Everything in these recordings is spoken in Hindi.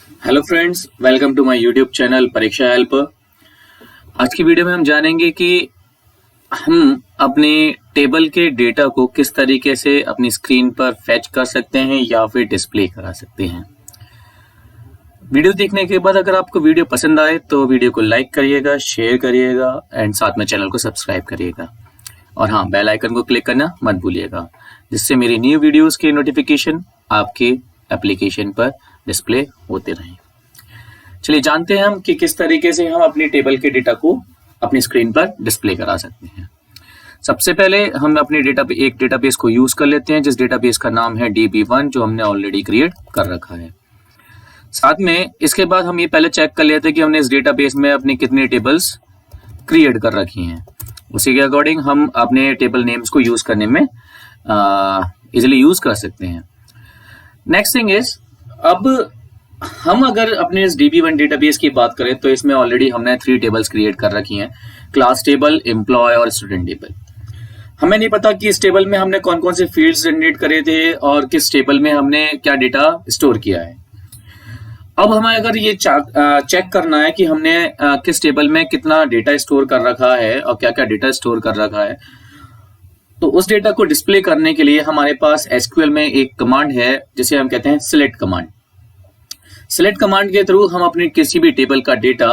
Hello friends, welcome to my YouTube channel Pariksha help. आज की वीडियो में हम जानेंगे कि हम अपने टेबल के डेटा को किस तरीके से अपनी स्क्रीन पर फैच कर सकते हैं या फिर डिस्प्ले करा सकते हैं। वीडियो देखने के बाद अगर आपको वीडियो पसंद आए तो वीडियो को लाइक करिएगा, शेयर करिएगा एंड साथ में चैनल को सब्सक्राइब करिएगा। और हाँ, बेल आइकन को क्लिक करना मत भूलिएगा, जिससे मेरी न्यू वीडियोस के नोटिफिकेशन आपके एप्लीकेशन पर डिस्प्ले होते रहें। चलिए जानते हैं हम कि किस तरीके से हम अपनी टेबल के डेटा को अपनी स्क्रीन पर डिस्प्ले करा सकते हैं। सबसे पहले हम अपने एक डेटाबेस को यूज कर लेते हैं, जिस डेटाबेस का नाम है DB1, जो हमने ऑलरेडी क्रिएट कर रखा है। साथ में इसके बाद हम ये पहले चेक कर लेते हैं कि हमने इस डेटाबेस में अपनी कितनी टेबल्स क्रिएट कर रखी हैं। उसी के अकॉर्डिंग हम अपने टेबल नेम्स को यूज करने में इजिली यूज कर सकते हैं। नेक्स्ट थिंग इज, अब हम अगर अपने इस DB1 डेटाबेस की बात करें तो इसमें ऑलरेडी हमने 3 टेबल्स क्रिएट कर रखी हैं, क्लास टेबल, एम्प्लॉय और स्टूडेंट टेबल। हमें नहीं पता कि इस टेबल में हमने कौन कौन से फील्ड्स जनरेट करे थे और किस टेबल में हमने क्या डेटा स्टोर किया है। अब हमें अगर ये चेक करना है कि हमने किस टेबल में कितना डेटा स्टोर कर रखा है और क्या क्या डेटा स्टोर कर रखा है, तो उस डेटा को डिस्प्ले करने के लिए हमारे पास SQL में एक कमांड है जिसे हम कहते हैं सिलेक्ट कमांड। सिलेक्ट कमांड के थ्रू हम अपने किसी भी टेबल का डेटा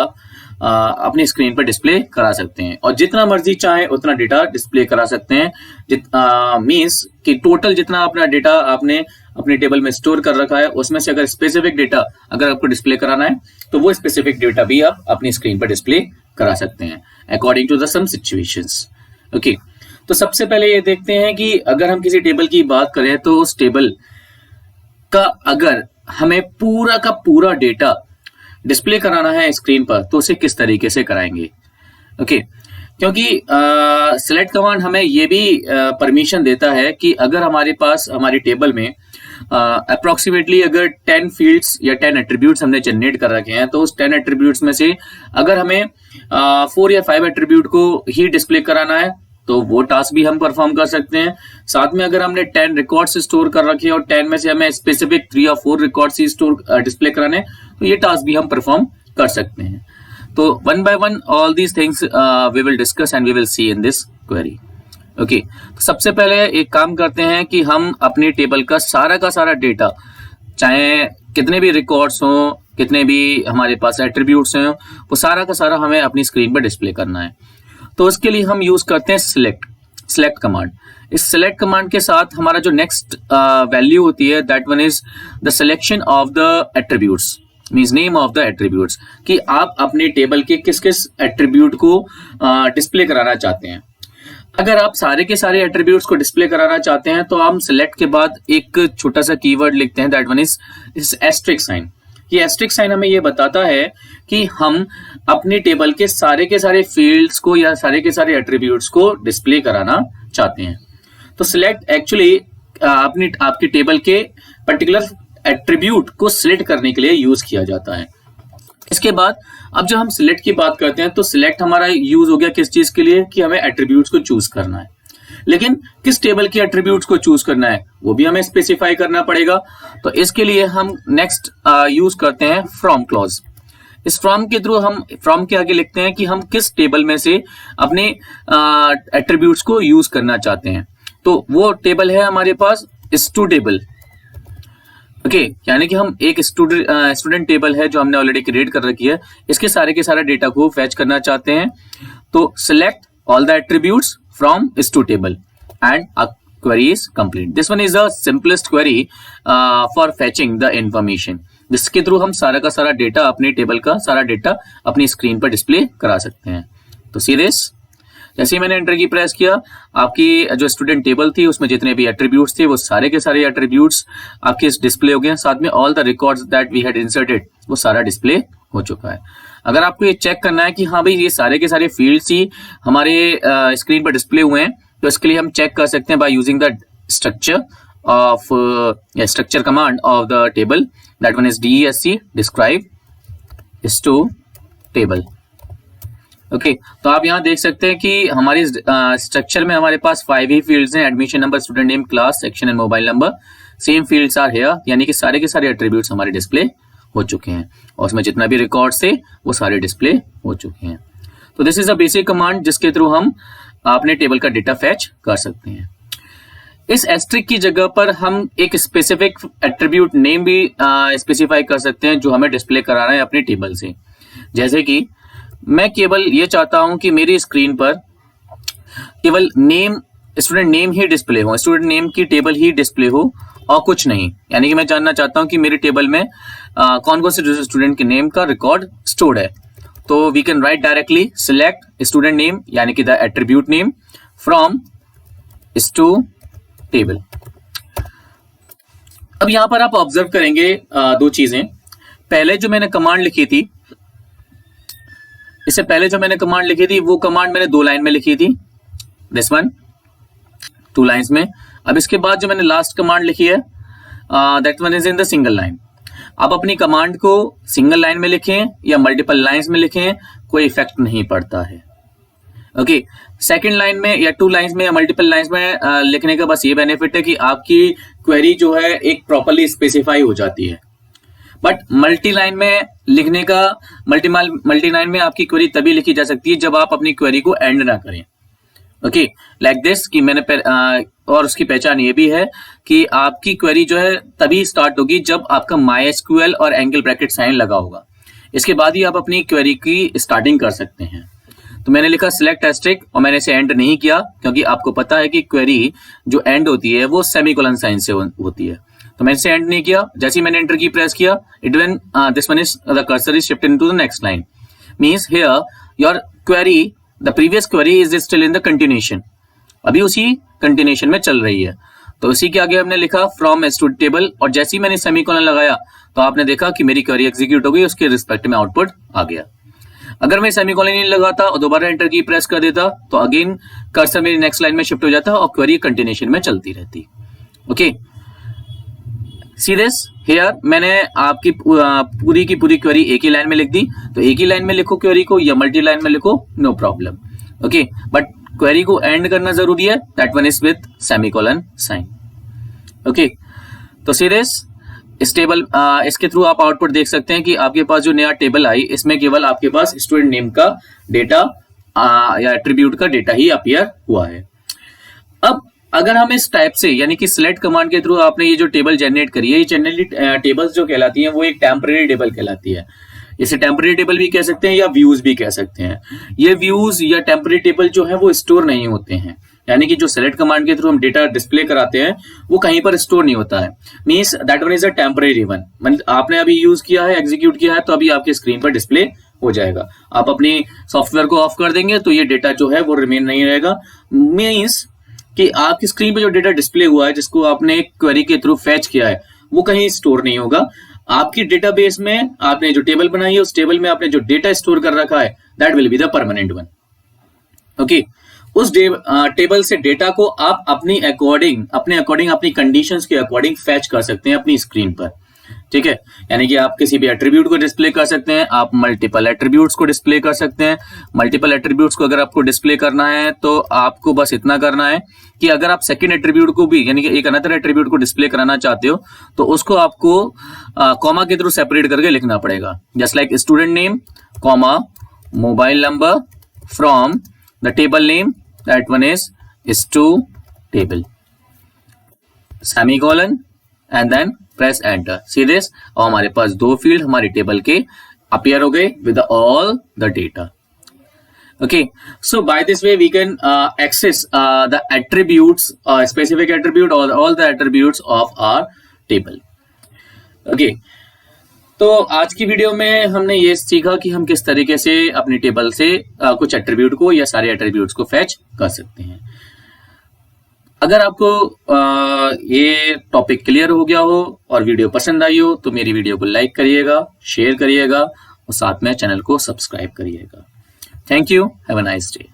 अपनी स्क्रीन पर डिस्प्ले करा सकते हैं और जितना मर्जी चाहे उतना डेटा डिस्प्ले करा सकते हैं। मींस कि टोटल जितना अपना डेटा आपने अपने टेबल में स्टोर कर रखा है, उसमें से अगर स्पेसिफिक डेटा अगर आपको डिस्प्ले कराना है तो वो स्पेसिफिक डेटा भी आप अपनी स्क्रीन पर डिस्प्ले करा सकते हैं according to the some situations. Okay, तो सबसे पहले ये देखते हैं कि अगर हम किसी टेबल की बात करें तो उस टेबल का अगर हमें पूरा का पूरा डेटा डिस्प्ले कराना है स्क्रीन पर तो उसे किस तरीके से कराएंगे। ओके, क्योंकि सिलेक्ट कमांड हमें ये भी परमिशन देता है कि अगर हमारे पास हमारी टेबल में अप्रोक्सीमेटली अगर 10 फील्ड्स या 10 एट्रीब्यूट्स हमने जनरेट कर रखे हैं, तो उस 10 एट्रीब्यूट्स में से अगर हमें 4 या 5 एट्रीब्यूट को ही डिस्प्ले कराना है तो वो टास्क भी हम परफॉर्म कर सकते हैं। साथ में अगर हमने 10 रिकॉर्ड्स स्टोर कर रखे हैं और 10 में से हमें स्पेसिफिक 3 या 4 रिकॉर्ड्स ही स्टोर डिस्प्ले कराने, तो ये टास्क भी हम परफॉर्म कर सकते हैं। तो one by one all these things we will discuss and we will see in this query. Okay, तो सबसे पहले एक काम करते हैं कि हम अपने टेबल का सारा डेटा, चाहे कितने भी रिकॉर्ड्स हों, कितने भी हमारे पास एट्रीब्यूट्स हैं, वो सारा का सारा हमें अपनी स्क्रीन पर डिस्प्ले करना है। तो इसके लिए हम यूज करते हैं सिलेक्ट कमांड। इस सिलेक्ट कमांड के साथ हमारा जो नेक्स्ट वैल्यू होती है, that one is the selection of the attributes, means name of the attributes, कि आप अपने टेबल के किस किस एट्रीब्यूट को डिस्प्ले कराना चाहते हैं। अगर आप सारे के सारे एट्रीब्यूट्स को डिस्प्ले कराना चाहते हैं तो हम सिलेक्ट के बाद एक छोटा सा कीवर्ड लिखते हैं, that one is asterisk sign. ये एस्ट्रिक साइन हमें ये बताता है कि हम अपनी टेबल के सारे फील्ड्स को या सारे के सारे एट्रीब्यूट्स को डिस्प्ले कराना चाहते हैं। तो सिलेक्ट एक्चुअली आपकी टेबल के पर्टिकुलर एट्रीब्यूट को सिलेक्ट करने के लिए यूज किया जाता है। इसके बाद अब जब हम सिलेक्ट की बात करते हैं तो सिलेक्ट हमारा यूज हो गया किस चीज के लिए, कि हमें एट्रीब्यूट्स को चूज करना है। लेकिन किस टेबल के एट्रीब्यूट्स को चूज करना है वो भी हमें स्पेसिफाई करना पड़ेगा। तो इसके लिए हम नेक्स्ट यूज करते हैं फ्रॉम क्लॉज। इस फ्रॉम के थ्रू हम फ्रॉम के आगे लिखते हैं कि हम किस टेबल में से अपने एट्रीब्यूट्स को यूज करना चाहते हैं। तो वो टेबल है हमारे पास स्टू टेबल। ओके, यानी कि हम एक स्टूडेंट टेबल है जो हमने ऑलरेडी क्रिएट कर रखी है, इसके सारे के सारे डेटा को फैच करना चाहते हैं। तो select all the attributes from stu table and a query is complete. This one is the simplest query for fetching the information, जिसके थ्रू हम सारा का सारा डेटा, अपने टेबल का सारा डेटा अपनी स्क्रीन पर डिस्प्ले करा सकते हैं। तो सी दिस, जैसे ही मैंने एंटर की प्रेस किया, आपकी जो स्टूडेंट टेबल थी उसमें जितने भी एट्रीब्यूट्स थे वो सारे के सारे एट्रीब्यूट्स आपके डिस्प्ले हो गए। साथ में all the records that we had inserted वो सारा डिस्प्ले हो चुका है। अगर आपको ये चेक करना है कि हाँ भाई ये सारे के सारे फील्ड्स ही हमारे स्क्रीन पर डिस्प्ले हुए हैं, तो इसके लिए हम चेक कर सकते हैं by using the structure command of the table, that one is DESC, describe stu table. Okay, तो आप यहाँ देख सकते हैं कि हमारी स्ट्रक्चर में हमारे पास 5 ही फील्ड्स हैं, admission number, student name, class, section and mobile number. Same fields are here, यानी कि सारे के सारे एट्रीब्यूट्स हमारे डिस्प्ले हो चुके हैं और उसमें जितना भी रिकॉर्ड्स थे वो सारे डिस्प्ले हो चुके हैं। तो this is a basic command जिसके थ्रू हम अपने टेबल का डेटा फैच कर सकते हैं। इस एस्ट्रिक की जगह पर हम एक स्पेसिफिक एट्रीब्यूट नेम भी स्पेसिफाई कर सकते हैं जो हमें डिस्प्ले कराना है अपने टेबल से। जैसे कि मैं केवल ये चाहता हूं कि मेरी स्क्रीन पर केवल नेम, स्टूडेंट नेम ही डिस्प्ले हो, स्टूडेंट नेम की टेबल ही डिस्प्ले हो और कुछ नहीं। यानी कि मैं जानना चाहता हूं कि मेरे टेबल में कौन कौन से स्टूडेंट के नेम का रिकॉर्ड स्टोर्ड है। तो we can write directly select student name यानी कि the attribute name from stu table. अब यहां पर आप ऑब्जर्व करेंगे दो चीजें। पहले जो मैंने कमांड लिखी थी, इससे पहले जो मैंने कमांड लिखी थी वो कमांड मैंने 2 लाइन में लिखी थी, दिस वन 2 लाइन्स में। अब इसके बाद जो मैंने लास्ट कमांड लिखी है that one is in the single line. आप अपनी कमांड को सिंगल लाइन में लिखें या मल्टीपल लाइन्स में लिखें, कोई इफेक्ट नहीं पड़ता है। ओके, सेकंड लाइन में या 2 लाइन्स में या मल्टीपल लाइन्स में लिखने का बस ये बेनिफिट है कि आपकी क्वेरी जो है एक प्रॉपर्ली स्पेसिफाई हो जाती है। बट मल्टी लाइन में लिखने का, मल्टी लाइन में आपकी क्वेरी तभी लिखी जा सकती है जब आप अपनी क्वेरी को एंड ना करें। ओके, लाइक दिस कि मैंने और उसकी पहचान ये भी है कि आपकी क्वेरी जो है तभी स्टार्ट होगी जब आपका MySQL और एंगल ब्रैकेट साइन लगा होगा। इसके बाद ही आप अपनी क्वेरी की स्टार्टिंग कर सकते हैं। तो मैंने लिखा सिलेक्ट एस्ट्रिक और मैंने इसे एंड नहीं किया क्योंकि आपको पता है कि क्वेरी जो एंड होती है वो सेमीकोलन साइन से होती है। तो मैंने इसे एंड नहीं किया। जैसे ही मैंने एंटर की प्रेस किया, it when this one is the cursor is shifted into the next line, means here your query, the previous query is still in the continuation, अभी उसी कंटिन्यूएशन में चल रही है। तो इसी के आगे हमने लिखा फ्रॉम स्टूडेंट टेबल और जैसे ही मैंने सेमीकोलन लगाया तो आपने देखा कि मेरी क्वेरी एग्जीक्यूट हो गई, उसके रिस्पेक्ट में आउटपुट आ गया। अगर मैं सेमीकोलन नहीं लगाता और दोबारा एंटर की प्रेस कर देता तो अगेन कर्सर मेरी नेक्स्ट लाइन में शिफ्ट हो जाता और क्वेरी कंटिन्यूएशन में चलती रहती। ओके, सी दिस हियर मैंने आपकी पूरी की पूरी क्वेरी एक ही लाइन में लिख दी। तो एक ही लाइन में लिखो क्वेरी को या मल्टी लाइन में लिखो, no problem. Okay, but query को एंड करना जरूरी है, that one is with semicolon sign. Okay, तो सी दिस इस टेबल इसके थ्रू आप आउटपुट देख सकते हैं कि आपके पास जो नया टेबल आई इसमें केवल आपके पास स्टूडेंट नेम का डेटा या एट्रीब्यूट का डेटा ही अपीयर हुआ है। अब अगर हम इस टाइप से यानी कि सिलेक्ट कमांड के थ्रू आपने ये जो टेबल जनरेट करी है, ये जनरली टेबल्स जो कहलाती हैं वो एक टेम्परेरी टेबल कहलाती है। इसे टेम्परेरी टेबल भी कह सकते हैं या व्यूज भी कह सकते हैं। ये व्यूज या टेम्परेरी टेबल जो है वो स्टोर नहीं होते हैं, यानी कि जो सेलेक्ट कमांड के थ्रू हम डेटा डिस्प्ले कराते हैं वो कहीं पर स्टोर नहीं होता है। Means that one is a temporary one, मतलब आपने अभी यूज किया है, एग्जीक्यूट किया है तो अभी आपकी स्क्रीन पर डिस्प्ले हो जाएगा। आप अपनी सॉफ्टवेयर को ऑफ कर देंगे तो ये डेटा जो है वो रिमेन नहीं रहेगा। मींस कि आपकी स्क्रीन पे जो डेटा डिस्प्ले हुआ है जिसको आपने क्वेरी के थ्रू फैच किया है वो कहीं स्टोर नहीं होगा। आपकी डेटाबेस में आपने जो टेबल बनाई है उस टेबल में आपने जो डेटा स्टोर कर रखा है that will be the permanent one. Okay, उस टेबल से डेटा को आप अपने अकॉर्डिंग अपनी कंडीशंस के अकॉर्डिंग फैच कर सकते हैं अपनी स्क्रीन पर। ठीक है, यानी कि आप किसी भी एट्रीब्यूट को डिस्प्ले कर सकते हैं, आप मल्टीपल एट्रीब्यूट्स को डिस्प्ले कर सकते हैं। मल्टीपल एट्रीब्यूट्स को अगर आपको डिस्प्ले करना है तो आपको बस इतना करना है कि अगर आप सेकंड एट्रीब्यूट को भी यानी कि एक अनदर एट्रीब्यूट को डिस्प्ले कराना चाहते हो तो उसको आपको कॉमा के थ्रू सेपरेट करके लिखना पड़ेगा। Just like student name comma mobile number from the table name that one is stu table semicolon and then press enter. See this, और हमारे पास 2 फील्ड हमारी टेबल के अपीयर हो गए with all the data. Okay, so by this way we can access the attributes, specific attribute or all the attributes of our table. Okay, तो आज की वीडियो में हमने ये सीखा कि हम किस तरीके से अपनी टेबल से कुछ एट्रीब्यूट को या सारे एट्रीब्यूट्स को फैच कर सकते हैं। अगर आपको ये टॉपिक क्लियर हो गया हो और वीडियो पसंद आई हो तो मेरी वीडियो को लाइक करिएगा, शेयर करिएगा और साथ में चैनल को सब्सक्राइब करिएगा। Thank you. Have a nice day.